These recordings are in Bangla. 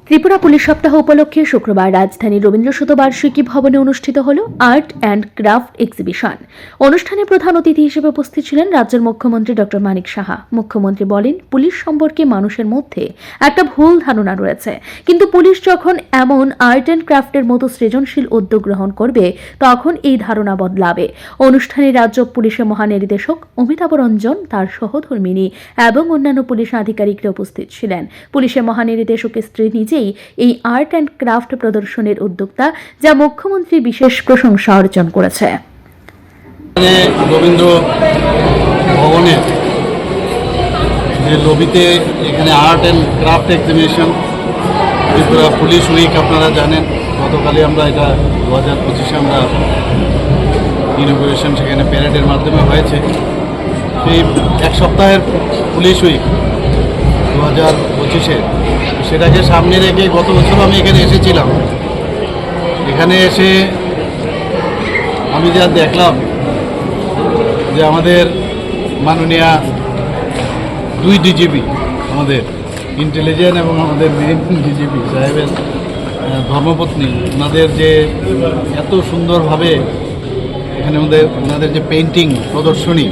ত্রিপুরা পুলিশ সপ্তাহ উপলক্ষে শুক্রবার রাজধানীর রবীন্দ্র শতবার্ষিকী ভবনে অনুষ্ঠিত হল আর্ট অ্যান্ড ক্রাফট এক্সিবিশন। অনুষ্ঠানে প্রধান অতিথি হিসেবে উপস্থিত ছিলেন রাজ্যের মুখ্যমন্ত্রী ডক্টর মানিক সাহা। মুখ্যমন্ত্রী বলেন, পুলিশ সম্পর্কে মানুষের মধ্যে একটা ভুল ধারণা রয়েছে, কিন্তু পুলিশ যখন এমন আর্ট অ্যান্ড ক্রাফটের মতো সৃজনশীল উদ্যোগ গ্রহণ করবে তখন এই ধারণা বদলাবে। অনুষ্ঠানে রাজ্য পুলিশের মহানির্দেশক অমিতাভ রঞ্জন, তার সহধর্মিণী এবং অন্যান্য পুলিশ আধিকারিকরা উপস্থিত ছিলেন। পুলিশের মহানির্দেশকের স্ত্রী নিজেই এই আর্ট অ্যান্ড ক্রাফট প্রদর্শনের উদ্যোক্তা, যা মুখ্যমন্ত্রী বিশেষ প্রশংসা অর্জন করেছে। রবীন্দ্র ভবনের যে লবিতে এখানে art and craft exhibition, Tripura police week আপনারা জানেন, গতকালই আমরা এটা 2025 আমরা ইনোগ্রেশন সেখানে প্যারেডের মাধ্যমে হয়েছে। সেই এক সপ্তাহের পুলিশ উইক 2025-এ সেটাকে সামনে রেখে গত বছর আমি এখানে এসেছিলাম। এখানে এসে আমি যা দেখলাম যে আমাদের মাননীয়া দুই ডিজিপি, আমাদের ইন্টেলিজেন্স এবং আমাদের মেইন ডিজিপি সাহেবের ধর্মপত্নী, ওনাদের যে এত সুন্দরভাবে এখানে ওনাদের যে পেইন্টিং প্রদর্শনী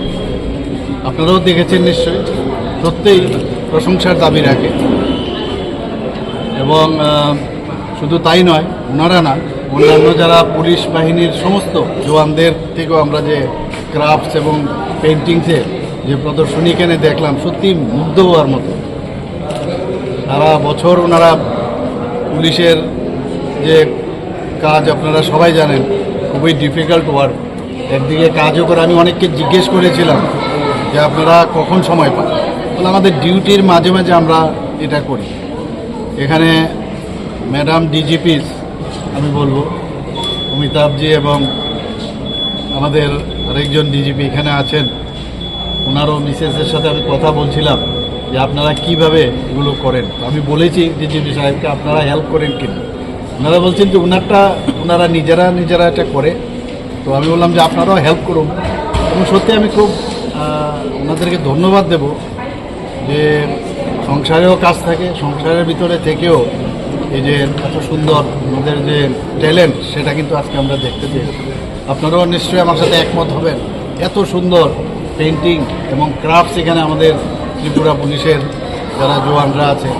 আপনারাও দেখেছেন নিশ্চয়ই, সত্যিই প্রশংসার দাবি রাখে। এবং শুধু তাই নয়, ওনারা না, অন্যান্য যারা পুলিশ বাহিনীর সমস্ত জওয়ানদের থেকেও আমরা যে ক্রাফটস এবং পেইন্টিংসের যে প্রদর্শনী এখানে দেখলাম, সত্যি মুগ্ধ হওয়ার মতো। সারা বছর ওনারা পুলিশের যে কাজ আপনারা সবাই জানেন, খুবই ডিফিকাল্ট ওয়ার্ক। একদিকে কাজও করে আমি অনেককে জিজ্ঞেস করেছিলাম যে আপনারা কখন সময় পান, বলে আমাদের ডিউটির মাঝে মাঝে আমরা এটা করি। এখানে ম্যাডাম ডিজিপিস, আমি বলবো অমিতাভজি এবং আমাদের আরেকজন ডিজিপি এখানে আছেন, ওনারও মিসেসের সাথে আমি কথা বলছিলাম যে আপনারা কিভাবে এগুলো করেন। আমি বলেছি ডিজিপি সাহেবকে আপনারা হেল্প করেন কিনা, ওনারা বলছেন যে ওনারা নিজেরা এটা করে। তো আমি বললাম যে আপনারাও হেল্প করুন। এবং সত্যি আমি খুব ওনাদেরকে ধন্যবাদ দেব যে সংসারেও কাজ থাকে, সংসারের ভিতরে থেকেও এই যে এত সুন্দর আমাদের যে ট্যালেন্ট, সেটা কিন্তু আজকে আমরা দেখতে পেয়েছি। আপনারাও নিশ্চয়ই আমার সাথে একমত হবেন। এত সুন্দর পেইন্টিং এবং ক্রাফটস এখানে আমাদের ত্রিপুরা পুলিশের যারা জওয়ানরা আছে।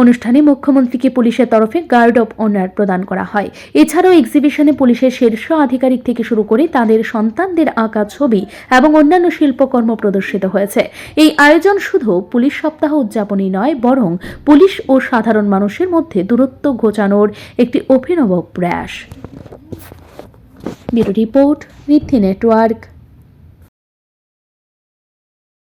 অনুষ্ঠানে মুখ্যমন্ত্রীকে পুলিশের তরফে গার্ড অব অনার প্রদান করা হয়। এছাড়াও এক্সিবিশনে পুলিশের শীর্ষ আধিকারিক থেকে শুরু করে তাদের সন্তানদের আঁকা ছবি এবং অন্যান্য শিল্পকর্ম প্রদর্শিত হয়েছে। এই আয়োজন শুধু পুলিশ সপ্তাহ উদযাপনই নয়, বরং পুলিশ ও সাধারণ মানুষের মধ্যে দূরত্ব ঘোচানোর একটি অভিনব প্রয়াস। ব্যুরো রিপোর্ট, ঋদ্ধি নেটওয়ার্ক।